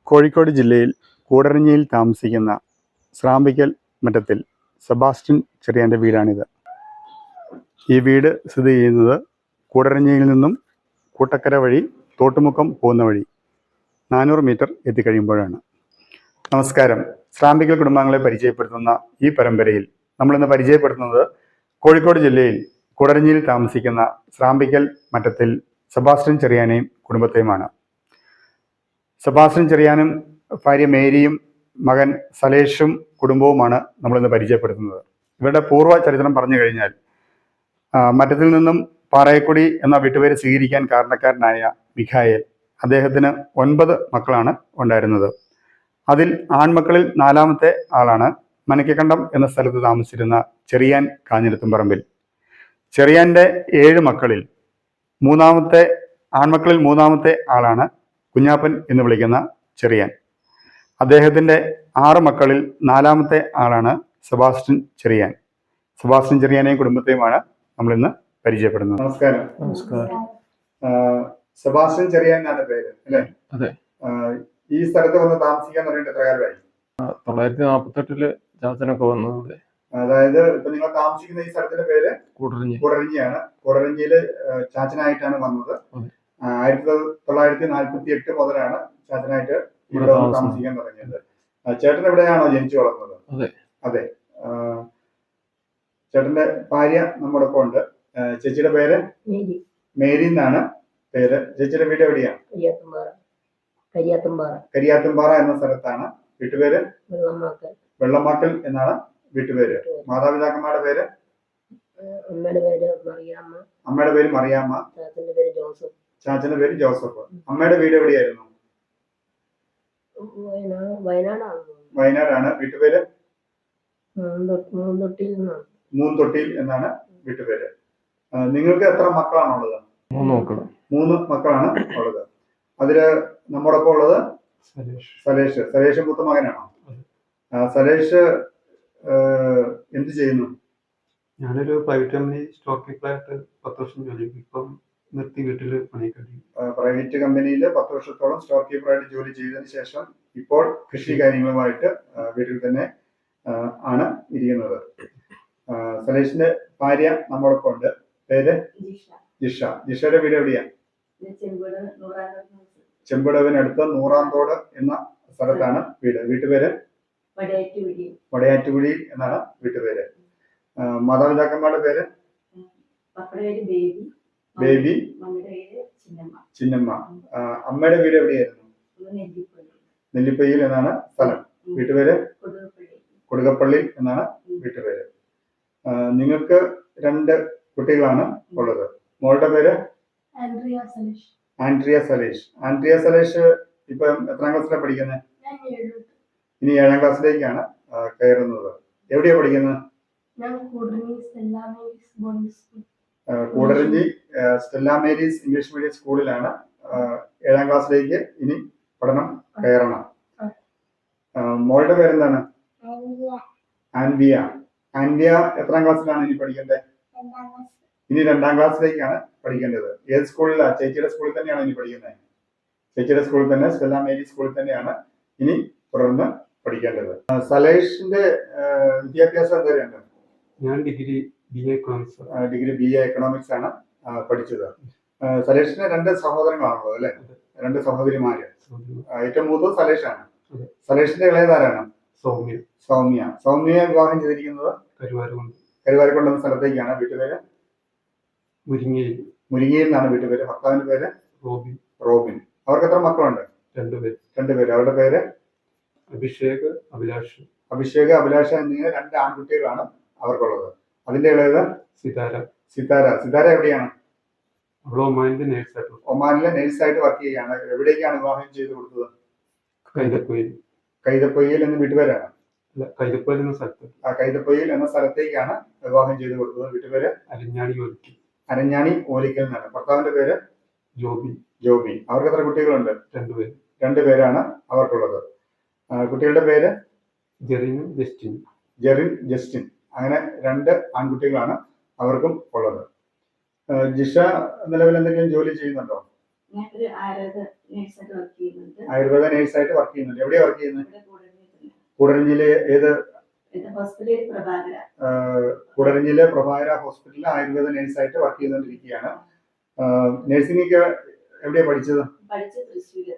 കോഴിക്കോട് ജില്ലയിൽ കൂടരഞ്ഞിയിൽ താമസിക്കുന്ന സ്രാമ്പിക്കൽ മറ്റത്തിൽ സെബാസ്റ്റ്യൻ ചെറിയാൻ്റെ വീടാണിത്. ഈ വീട് സ്ഥിതി ചെയ്യുന്നത് കൂടരഞ്ഞിയിൽ നിന്നും കൂട്ടക്കര വഴി തോട്ടുമുക്കം പോകുന്ന വഴി 400 മീറ്റർ എത്തിക്കഴിയുമ്പോഴാണ്. നമസ്കാരം. സ്രാമ്പിക്കൽ കുടുംബാംഗങ്ങളെ പരിചയപ്പെടുത്തുന്ന ഈ പരമ്പരയിൽ നമ്മളിന്ന് പരിചയപ്പെടുത്തുന്നത് കോഴിക്കോട് ജില്ലയിൽ കൂടരഞ്ഞിയിൽ താമസിക്കുന്ന സ്രാമ്പിക്കൽ മറ്റത്തിൽ സെബാസ്റ്റ്യൻ ചെറിയാനെയും കുടുംബത്തെയുമാണ്. സെബാസ്റ്റ്യൻ ചെറിയാനും ഭാര്യ മേരിയും മകൻ സലേഷും കുടുംബവുമാണ് നമ്മളിന്ന് പരിചയപ്പെടുത്തുന്നത്. ഇവരുടെ പൂർവ്വ ചരിത്രം പറഞ്ഞു കഴിഞ്ഞാൽ മറ്റത്തിൽ നിന്നും പാറയക്കുടി എന്ന വീട്ടുപേര് സ്വീകരിക്കാൻ കാരണക്കാരനായ മിഖായേൽ, അദ്ദേഹത്തിന് 9 മക്കളാണ് ഉണ്ടായിരുന്നത്. അതിൽ ആൺമക്കളിൽ 4ാമത്തെ ആളാണ് മനക്കക്കണ്ടം എന്ന സ്ഥലത്ത് താമസിച്ചിരുന്ന ചെറിയാൻ കാഞ്ഞിരത്തുംപറമ്പിൽ. ചെറിയാൻ്റെ 7 മക്കളിൽ ആൺമക്കളിൽ 3ാമത്തെ ആളാണ് കുഞ്ഞാപ്പൻ എന്ന് വിളിക്കുന്ന ചെറിയാൻ. അദ്ദേഹത്തിൻ്റെ 6 മക്കളിൽ 4ാമത്തെ ആളാണ് സെബാസ്റ്റ്യൻ ചെറിയാൻ. സെബാസ്റ്റ്യൻ ചെറിയാനെയും കുടുംബത്തെയുമാണ് നമ്മളിന്ന് പരിചയപ്പെടുന്നത്. നമസ്കാരം. നമസ്കാരം. സെബാസ്റ്റ്യൻ ചെറിയാൻ എന്നാണ് പേര് അല്ലേ? അതെ. ഈ സ്ഥലത്ത് വന്ന് താമസിക്കാൻ തുടങ്ങിയിട്ട് എത്ര കാലമായി? 1948 ചാച്ചനൊക്കെ വന്നത്. അതായത് ഇപ്പൊ നിങ്ങൾ താമസിക്കുന്ന ഈ സ്ഥലത്തിന്റെ പേര് കൂടരഞ്ഞിയാണ്. കൂടരഞ്ഞിയില് ചാച്ചനായിട്ടാണ് വന്നത്. 1948 മുതലാണ് ചാച്ചനായിട്ട് ഇവിടെ താമസിക്കാൻ തുടങ്ങിയത്. ചേട്ടൻ എവിടെയാണോ ജനിച്ചു വളർന്നത്? അതെ. ചേട്ടന്റെ ഭാര്യ നമ്മുടെ ഒപ്പം ഉണ്ട്. ചേച്ചിയുടെ പേര് മേരി എന്നാണ് പേര്. ചേച്ചിയുടെ വീട് എവിടെയാണ്? കരിയാത്തുംപാറ എന്ന സ്ഥലത്താണ്. വീട്ടുപേര് വെള്ളമാക്കൽ എന്നാണ് വീട്ടുപേര്. മാതാപിതാക്കന്മാരുടെ പേര്? അമ്മയുടെ പേര് മറിയാമ്മ, ചാച്ചന്റെ പേര് ജോസഫ്. അമ്മയുടെ വീട് എവിടെയായിരുന്നു? വയനാടാണ്. വീട്ടുപേര് മൂന്തൊട്ടിയിൽ എന്നാണ് വീട്ടുപേര്. നിങ്ങൾക്ക് എത്ര മക്കളാണുള്ളത്? 3 മക്കളാണ് ഉള്ളത്. അതില് നമ്മോടൊപ്പം ഉള്ളത് സലേഷ് മൂത്ത മകനാണോ? സലേഷ് എന്ത് ചെയ്യുന്നു? ഞാനൊരു പ്രൈവറ്റ് കമ്പനി സ്റ്റോക്ക് കീപ്പറായിട്ട് 10 വർഷം ജോലി ചെയ്തു. ഇപ്പം നിർത്തി വീട്ടിൽ പണിയൊക്കെ. പ്രൈവറ്റ് കമ്പനിയിൽ 10 വർഷത്തോളം സ്റ്റോക്ക് കീപ്പറായിട്ട് ജോലി ചെയ്തതിനു ശേഷം ഇപ്പോൾ കൃഷി കാര്യങ്ങളുമായിട്ട് വീട്ടിൽ തന്നെ ആണ് ഇരിക്കുന്നത്. സലേഷിന്റെ ഭാര്യ നമ്മോടൊപ്പം ഉണ്ട്. പേര് ജിഷ. ജിഷയുടെ വീട് എവിടെയാണ്? ചെമ്പടവിനടുത്ത് നൂറാംതോട് എന്ന സ്ഥലത്താണ് വീട്. വീട്ടുപേര് വടയാറ്റുകുഴി എന്നാണ് വീട്ടുപേര്. മാതാപിതാക്കന്മാരുടെ പേര്? ബേബി, ചിന്നമ്മ. അമ്മയുടെ വീട് എവിടെയായിരുന്നു? നെല്ലിപ്പയിൽ എന്നാണ് സ്ഥലം. വീട്ടുപേര് കൊടുകപ്പള്ളി എന്നാണ് വീട്ടുപേര്. നിങ്ങൾക്ക് 2 കുട്ടികളാണ് ഉള്ളത്. മോളുടെ പേര് ആൻഡ്രിയ സലേഷ്. ഇപ്പൊ എത്രാം ക്ലാസ്സിലാണ് പഠിക്കുന്നത്? ഇനി 7ാം ക്ലാസ്സിലേക്കാണ് കയറുന്നത്. എവിടെയാ പഠിക്കുന്നത്? Koodaranji Stella Mary's English medium സ്കൂളിലാണ്. 7ാം ക്ലാസ്സിലേക്ക് ഇനി പഠനം കയറണം. മോളുടെ പേരെന്താണ്? ആൻവിയ എത്രാം ക്ലാസ്സിലാണ് ഇനി പഠിക്കേണ്ടത്? ഇനി 2ാം ക്ലാസ്സിലേക്കാണ് പഠിക്കേണ്ടത്. ഏത് സ്കൂളിലാണ്? ചേച്ചിയുടെ സ്കൂളിൽ തന്നെയാണ് ഇനി പഠിക്കുന്നത്? ചേച്ചിയുടെ സ്കൂളിൽ തന്നെ, സ്റ്റെല്ല മേരി സ്കൂളിൽ തന്നെയാണ് ഇനി തുടർന്ന് പഠിക്കേണ്ടത്. സലേഷിന്റെ വിദ്യാഭ്യാസം എന്തൊക്കെയുണ്ട്? ഞാൻ ഡിഗ്രി BA എക്കണോമിക്സ് ആണ് പഠിച്ചത്. സലേഷിന് 2 സഹോദരങ്ങളാണുള്ളത് അല്ലെ? 2 സഹോദരിമാര്. ഏറ്റവും മൂത്തത് സലേഷാണ്. സലേഷിന്റെ ഇളയതാരാണ്? സൗമ്യ വിവാഹം ചെയ്തിരിക്കുന്നത് കരുവാരക്കുണ്ട് എന്ന സ്ഥലത്തേക്കാണ്. വീട്ടുപേര് മുരിങ്ങയിൽ നിന്നാണ് വീട്ടുപേര്. ഭർത്താവിന്റെ പേര് റോബിൻ. അവർക്ക് എത്ര മക്കളുണ്ട്? 2 പേര്. അവരുടെ പേര് അഭിഷേക് അഭിലാഷ് എന്നിങ്ങനെ 2 ആൺകുട്ടികളാണ് അവർക്കുള്ളത്. അതിന്റെ ഇളയത് സിതാര എവിടെയാണ്? ഒമാനിലെ നേഴ്സായിട്ട് വർക്ക് ചെയ്യുകയാണ്. എവിടേക്കാണ് വിവാഹം ചെയ്ത് കൊടുത്തത്? കൈതപ്പൊയിൽ എന്ന വീട്ടുപേരാണ്. കൈതപ്പൊയിൽ എന്ന സ്ഥലത്തേക്കാണ് വിവാഹം ചെയ്ത് കൊടുത്തത്. വീട്ടുപേര് അരഞ്ഞാണി ഓലിക്കൽ എന്നാണ്. ഭർത്താവിന്റെ പേര് ജോബി. അവർക്ക് എത്ര കുട്ടികളുണ്ട്? 2 പേരാണ് അവർക്കുള്ളത്. കുട്ടികളുടെ പേര് ജെറിൻ ജസ്റ്റിൻ. അങ്ങനെ 2 ആൺകുട്ടികളാണ് അവർക്കും ഉള്ളത്. ജിഷ നിലവിൽ എന്തെങ്കിലും ജോലി ചെയ്യുന്നുണ്ടോ? ഞാനൊരു ആയുർവേദ നേഴ്സായിട്ട് വർക്ക് ചെയ്യുന്നുണ്ട്. ആയുർവേദ നേഴ്സായിട്ട് വർക്ക് ചെയ്യുന്നുണ്ട്. എവിടെയാ വർക്ക് ചെയ്യുന്നത്? ഇവിടെ കൂടരഞ്ഞി കൂടരഞ്ഞില് ഏത് ഹോസ്പിറ്റലിൽ പ്രഭാകര. കൂടരഞ്ഞിലെ പ്രഭാകര ഹോസ്പിറ്റലിൽ ആയുർവേദ നേഴ്സായിട്ട് വർക്ക് ചെയ്തുകൊണ്ടിരിക്കുകയാണ്. നഴ്സിംഗ് ഒക്കെ എവിടെയാ പഠിച്ചത്? പഠിച്ചത് തൃശ്ശൂര്,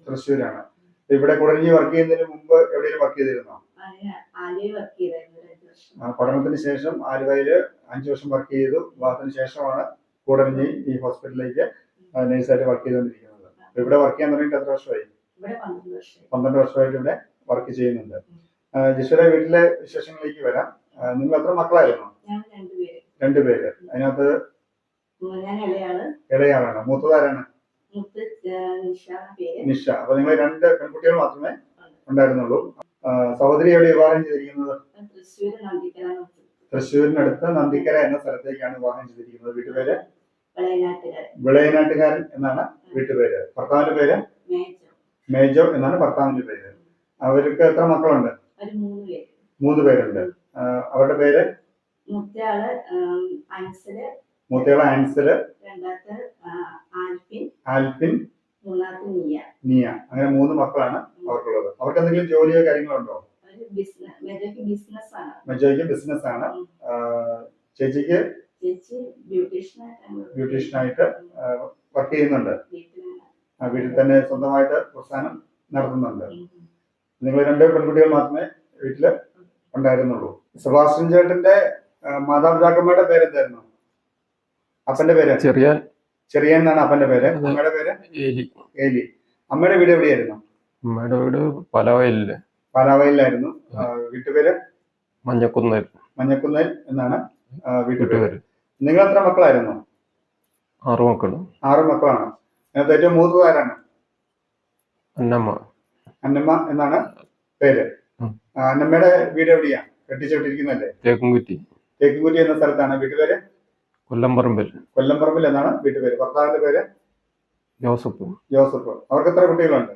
തൃശ്ശൂരാണ്. ഇവിടെ കൂടരഞ്ഞി വർക്ക് ചെയ്യുന്നതിന് മുമ്പ് എവിടെയും വർക്ക് ചെയ്തിരുന്നോ? ആലുവയിൽ വർക്ക് ചെയ്തായിരുന്നു 5 വർഷം. പഠനത്തിന് ശേഷം ആലുവയില് 5 വർഷം വർക്ക് ചെയ്തു. വിവാഹത്തിന് ശേഷമാണ് കൂടരഞ്ഞി ഈ ഹോസ്പിറ്റലിലേക്ക് നേഴ്സായിട്ട് വർക്ക് ചെയ്തുകൊണ്ടിരിക്കുന്നത്. ഇവിടെ വർക്ക് ചെയ്യാൻ തുടങ്ങിയിട്ട് എത്ര വർഷമായി? ഇവിടെ 12 വർഷമായി. 12 വർഷമായിട്ട് ഇവിടെ വർക്ക് ചെയ്യുന്നുണ്ട്. ജിഷയുടെ വീട്ടിലെ വിശേഷങ്ങളിലേക്ക് വരാം. നിങ്ങൾ എത്ര മക്കളായിരുന്നു? ഞാൻ 2 പേര്. അതിനകത്ത് ഞാൻ ഇളയാളാണ്. മൂത്തതാരാണ്? നിഷ. അപ്പൊ നിങ്ങൾ 2 പെൺകുട്ടികൾ മാത്രമേ ഉണ്ടായിരുന്നുള്ളൂ. സഹോദരി എവിടെ വിവാഹം ചെയ്തിരിക്കുന്നത്? തൃശ്ശൂരിനടുത്ത് നന്ദിക്കര എന്ന സ്ഥലത്തേക്കാണ് വിവാഹം ചെയ്തിരിക്കുന്നത്. വീട്ടുപേര് വിളയനാട്ടുകാരൻ എന്നാണ് വീട്ടുപേര്. ഭർത്താവിന്റെ പേര് മേജോ എന്നാണ് ഭർത്താവിന്റെ പേര്. അവർക്ക് എത്ര മക്കളുണ്ട്? 3 പേരുണ്ട്. അവരുടെ പേര്? മൂത്തയാള് ആൻസല്, ആൽഫിൻ, നിയ. അങ്ങനെ 3 മക്കളാണ് അവർക്കുള്ളത്. അവർക്ക് എന്തെങ്കിലും ജോലിയോ കാര്യങ്ങളോ ഉണ്ടോ? മെജോയ്ക്ക് ബിസിനസ് ആണ്. ചേച്ചിക്ക് ബ്യൂട്ടീഷ്യനായിട്ട് വർക്ക് ചെയ്യുന്നുണ്ട്. വീട്ടിൽ തന്നെ സ്വന്തമായിട്ട് പ്രസ്ഥാനം നടത്തുന്നുണ്ട്. നിങ്ങൾ 2 പെൺകുട്ടികൾ മാത്രമേ വീട്ടില് ഉണ്ടായിരുന്നുള്ളൂ. സെബാസ്റ്റ്യൻ ചേട്ടന്റെ മാതാപിതാക്കന്മാരുടെ പേരെന്തായിരുന്നു? അപ്പന്റെ പേര്? ചെറിയൻ എന്നാണ് അപ്പന്റെ പേര്. അമ്മയുടെ പേര്? ഏലി. അമ്മയുടെ വീട് എവിടെയായിരുന്നു? അമ്മയുടെ വീട് പാലാവയിലായിരുന്നു. വീട്ടുപേര്? മഞ്ഞക്കുന്നേൽ എന്നാണ് വീട്ടുപേര്. നിങ്ങൾ എത്ര മക്കളായിരുന്നു? 6 മക്കള്. 6 മക്കളാണ്. അതിനകത്ത് ഏറ്റവും മൂത്തത് ആരാണ്? അന്നമ്മ എന്നാണ് പേര്. അന്നമ്മയുടെ വീട് എവിടെയാ? കെട്ടിച്ചുവിട്ടിരിക്കുന്നല്ലേ? തേക്കുംകുറ്റി എന്ന സ്ഥലത്താണ്. വീട്ടുപേര്? കൊല്ലംപറമ്പിൽ എന്നാണ് വീട്ടുപേര്. ഭർത്താവിന്റെ പേര്? ജോസഫ്. അവർക്ക് എത്ര കുട്ടികളുണ്ട്?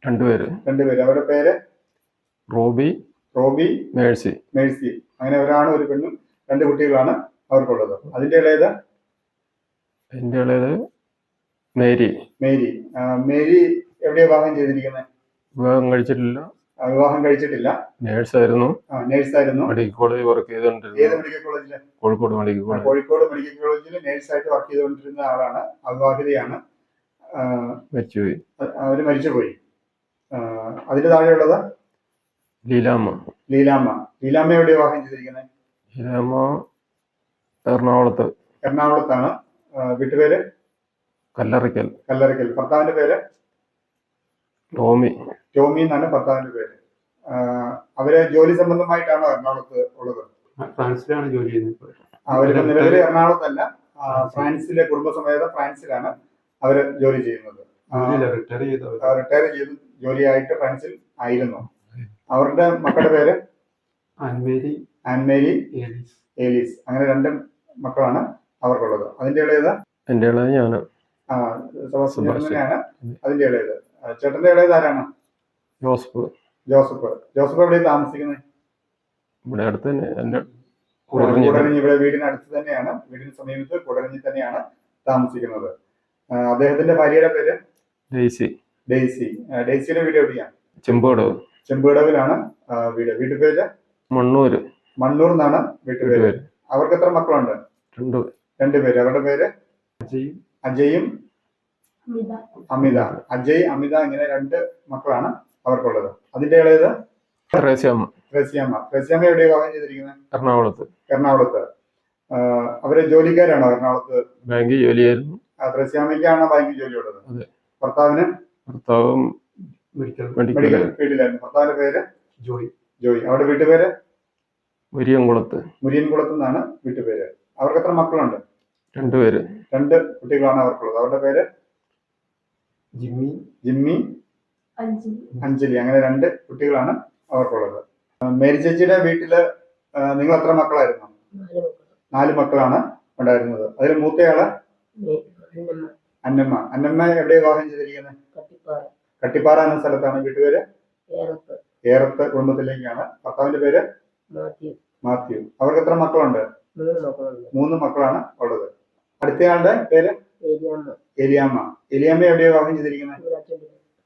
2 പേര്. അവരുടെ പേര്? Robby, Mercy. അങ്ങനെ ഒരാണും ഒരു പെണ്ണും 2 കുട്ടികളാണ് അവർക്കുള്ളത്. അതിന്റെ ഇളയത്? മേരി. എവിടെയാ വിവാഹം ചെയ്തിരിക്കുന്നത്? വിവാഹം കഴിച്ചിട്ടില്ല. നേഴ്സായിരുന്നു. മെഡിക്കൽ കോളേജിൽ വർക്ക് ചെയ്തുകൊണ്ടിരുന്നു. ഏത് മെഡിക്കൽ കോളേജില്? കോഴിക്കോട് മെഡിക്കൽ കോളേജിൽ നേഴ്സായിട്ട് വർക്ക് ചെയ്തുകൊണ്ടിരുന്ന ആളാണ്. അവിവാഹിതയാണ്. അവര് മരിച്ചുപോയി. അതിന്റെ താഴെയുള്ളത്? ലീലാമ്മ എവിടെ വിവാഹം ചെയ്തിരിക്കുന്നത്? എറണാകുളത്താണ്. വീട്ടുപേര്? കല്ലറിക്കൽ. ഭർത്താവിന്റെ പേര്? ടോമി എന്നാണ് ഭർത്താവിന്റെ പേര്. അവര് ജോലി സംബന്ധമായിട്ടാണോ എറണാകുളത്ത് ഉള്ളത്? ഫ്രാൻസിലാണ് ജോലി ചെയ്യുന്നത്. അവർക്ക് നിലവിൽ എറണാകുളത്തല്ല, ഫ്രാൻസിലെ കുടുംബസമേതം ഫ്രാൻസിലാണ് അവര് ജോലി ചെയ്യുന്നത്. റിട്ടയർ ചെയ്ത് ജോലിയായിട്ട് ഫ്രാൻസിൽ ആയിരുന്നു. അവരുടെ മക്കളുടെ പേര്? ആൻമേരി, ഏലീസ്. അങ്ങനെ 2 മക്കളാണ് അവർക്കുള്ളത്. അതിന്റെ ഇളയത്? സെബാസ്റ്റ്യനാണ് അതിന്റെ ഇളയത്. ചേട്ടന്റെ ഇളയത് ആരാണ്? ജോസഫ് എവിടെയാണ് താമസിക്കുന്നത്? കൂടരഞ്ഞി. ഇവിടെ വീടിനടുത്ത് തന്നെയാണ്. വീടിന് സമീപത്ത് കൂടരഞ്ഞി തന്നെയാണ് താമസിക്കുന്നത്. അദ്ദേഹത്തിന്റെ ഭാര്യയുടെ പേര്? ഡെയ്സി. ഡെയ്സിയുടെ വീട് എവിടെയാണ്? ചെമ്പുകടവിലാണ് വീട്. വീട്ടുപേര്? മണ്ണൂർ എന്നാണ് വീട്ടുപേര്. അവർക്ക് എത്ര മക്കളുണ്ട്? 2 പേര്. അവരുടെ പേര്? അജയും അമിത. അമിത. ഇങ്ങനെ 2 മക്കളാണ് അവർക്കുള്ളത്. അതിന്റെ ഇളയത്? ത്രേസ്യാമ്മ എവിടെ വിവാഹം ചെയ്തിരിക്കുന്നത്? എറണാകുളത്ത്. അവര് ജോലിക്കാരാണോ എറണാകുളത്ത്? ബാങ്കിൽ ജോലിയായിരുന്നു. ത്രേസ്യാമ്മയ്ക്കാണോ ബാങ്കിൽ ജോലി ഉള്ളത്? ഭർത്താവിന്? മെഡിക്കൽ ഫീൽഡിലായിരുന്നു. ഭർത്താവിന്റെ പേര്? ജോയ്. അവരുടെ വീട്ടുപേര്? മുരിയൻകുളത്ത് എന്നാണ് വീട്ടുപേര്. അവർക്ക് എത്ര മക്കളുണ്ട്? 2 പേര്. 2 കുട്ടികളാണ് അവർക്കുള്ളത്. അവരുടെ പേര്? ജിമ്മി, അഞ്ജലി. അങ്ങനെ 2 കുട്ടികളാണ് അവർക്കുള്ളത്. മേരി ചേച്ചിയുടെ വീട്ടില് നിങ്ങൾ എത്ര മക്കളായിരുന്നു? 4 മക്കളാണ് ഉണ്ടായിരുന്നത്. അതിൽ മൂത്തയാള്? അന്നമ്മ എവിടെ വിവാഹം ചെയ്തിരിക്കുന്നത്? കട്ടിപ്പാറ എന്ന സ്ഥലത്താണ്. വീട്ടുപേര്? ഏറത്ത് കുടുംബത്തിലേക്കാണ്. ഭർത്താവിന്റെ പേര്? മാത്യു. അവർക്ക് എത്ര മക്കളുണ്ട്? 3 മക്കളാണ് ഉള്ളത്. അടുത്തയാളുടെ പേര്? എലിയാമ്മ. എലിയാമ്മ എവിടെയാ വിവാഹം ചെയ്തിരിക്കുന്നത്?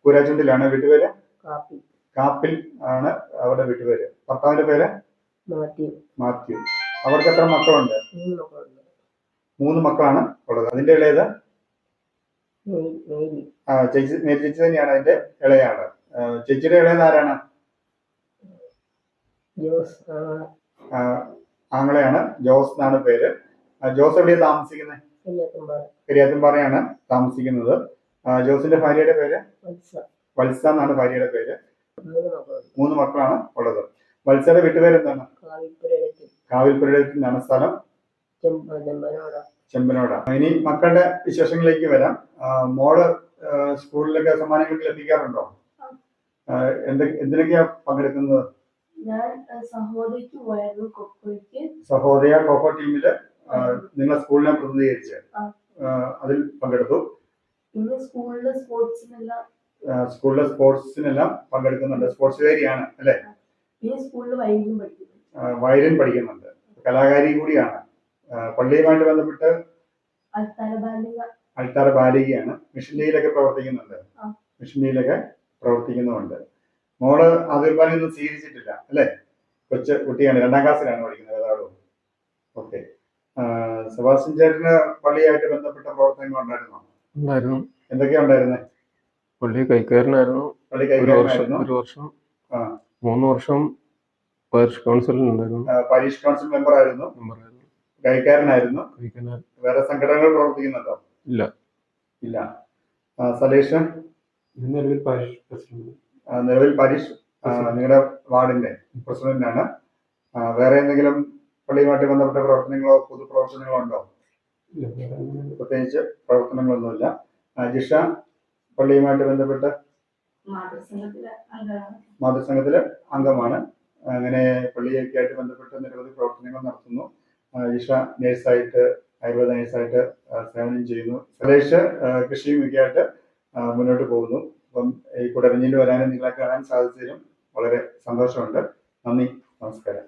കൂരാച്ചുണ്ടിലാണ്. വീട്ടുപേര് കാപ്പിൽ ആണ് അവരുടെ വീട്ടുപേര്. ഭർത്താവിന്റെ പേര് മാത്യു. അവർക്ക് എത്ര മക്കളുണ്ട്? 3 മക്കളാണ് ഉള്ളത്. അതിന്റെ ഇളയത് ചേച്ചി തന്നെയാണ് അതിന്റെ ഇളയാള്. ചേച്ചിയുടെ ഇളയത് ആരാണ്? ആങ്ങളെയാണ്. ജോസ് എന്നാണ് പേര്. ജോസ് എവിടെയാണ് താമസിക്കുന്നത്? കരിയാത്തുംപാറയാണ് താമസിക്കുന്നത്. ജോസിന്റെ ഭാര്യയുടെ പേര് വത്സ എന്നാണ് ഭാര്യയുടെ പേര്. 3 മക്കളാണ് ഉള്ളത്. വത്സയുടെ വീട്ടുപേര് എന്താണ്? കാവിൽപ്പുരയിലാണ്. സ്ഥലം ചെമ്പനോട. ഇനി മക്കളുടെ വിശേഷങ്ങളിലേക്ക് വരാം. മോള് സ്കൂളിലൊക്കെ സമ്മാനങ്ങൾ ലഭിക്കാറുണ്ടോ? എന്തിനൊക്കെയാ പങ്കെടുക്കുന്നത്? ഞാൻ സഹോദരിക്ക് പോയായിരുന്നു കൊക്കോയ്ക്ക്. സഹോദയ കൊക്കോ ടീമില് നിങ്ങളെ സ്കൂളിനെ പ്രതിനിധീകരിച്ച് അതിൽ പങ്കെടുത്തു. പിന്നെ സ്കൂളിലെ സ്പോർട്സിനെല്ലാം പങ്കെടുക്കുന്നുണ്ട്. സ്പോർട്സ് കാരിയാണ് അല്ലെ? പിന്നെ സ്കൂളിൽ വയലിൻ പഠിക്കുന്നു. വയലിൻ പഠിക്കുന്നുണ്ട്. കലാകാരി കൂടിയാണ്. പള്ളിയുമായിട്ട് ബന്ധപ്പെട്ട് അൾത്താര ബാലികയാണ്. മിഷനറിയിലൊക്കെ പ്രവർത്തിക്കുന്നുണ്ട്. മോള് ആതിർബാലൊന്നും സ്വീകരിച്ചിട്ടില്ല അല്ലെ? കൊച്ചു കുട്ടിയാണ്. 2ാം ക്ലാസ്സിലാണ് പഠിക്കുന്നത് ഏതാളും. ഓക്കെ. സെബാസ്റ്റ്യൻ ചേട്ടന് പള്ളിയായിട്ട് ബന്ധപ്പെട്ട പ്രവർത്തനങ്ങൾ ഉണ്ടായിരുന്നോ? എന്തൊക്കെയാ ഉണ്ടായിരുന്നേ? പള്ളി കൈക്കാരനായിരുന്നു. ഒരു വർഷം 3 വർഷം പാരിഷ് കൗൺസിലിൽ ഉണ്ടായിരുന്നു. പാരിഷ് കൗൺസിൽ മെമ്പർ ആയിരുന്നു. കൈക്കാരനായിരുന്നു. വേറെ സംഘടനകൾ പ്രവർത്തിക്കുന്നുണ്ടോ? ഇല്ല. സലേഷ് നിലവിൽ പാരിഷ് പ്രസിഡന്റ്. നിലവിൽ പാരിഷ് നിങ്ങളുടെ വാർഡിന്റെ പ്രസിഡന്റാണ്. വേറെ എന്തെങ്കിലും പള്ളിയുമായിട്ട് ബന്ധപ്പെട്ട പ്രവർത്തനങ്ങളോ പൊതുപ്രവർത്തനങ്ങളോ ഉണ്ടോ? പ്രത്യേകിച്ച് പ്രവർത്തനങ്ങളൊന്നുമില്ല. ജിഷ പള്ളിയുമായിട്ട് ബന്ധപ്പെട്ട് മാതൃസംഘത്തിലെ അംഗമാണ്. അങ്ങനെ പള്ളിയൊക്കെ ആയിട്ട് ബന്ധപ്പെട്ട് നിരവധി പ്രവർത്തനങ്ങൾ നടത്തുന്നു. ജിഷ നേഴ്സായിട്ട്, ആയുർവേദ നേഴ്സായിട്ട് സേവനം ചെയ്യുന്നു. സലേഷ് കൃഷിയും ഒക്കെ ആയിട്ട് മുന്നോട്ട് പോകുന്നു. അപ്പം ഈ കുടരഞ്ഞിൽ വരാനും നിങ്ങളെ കാണാൻ സാധിച്ചതിലും വളരെ സന്തോഷമുണ്ട്. നന്ദി, നമസ്കാരം.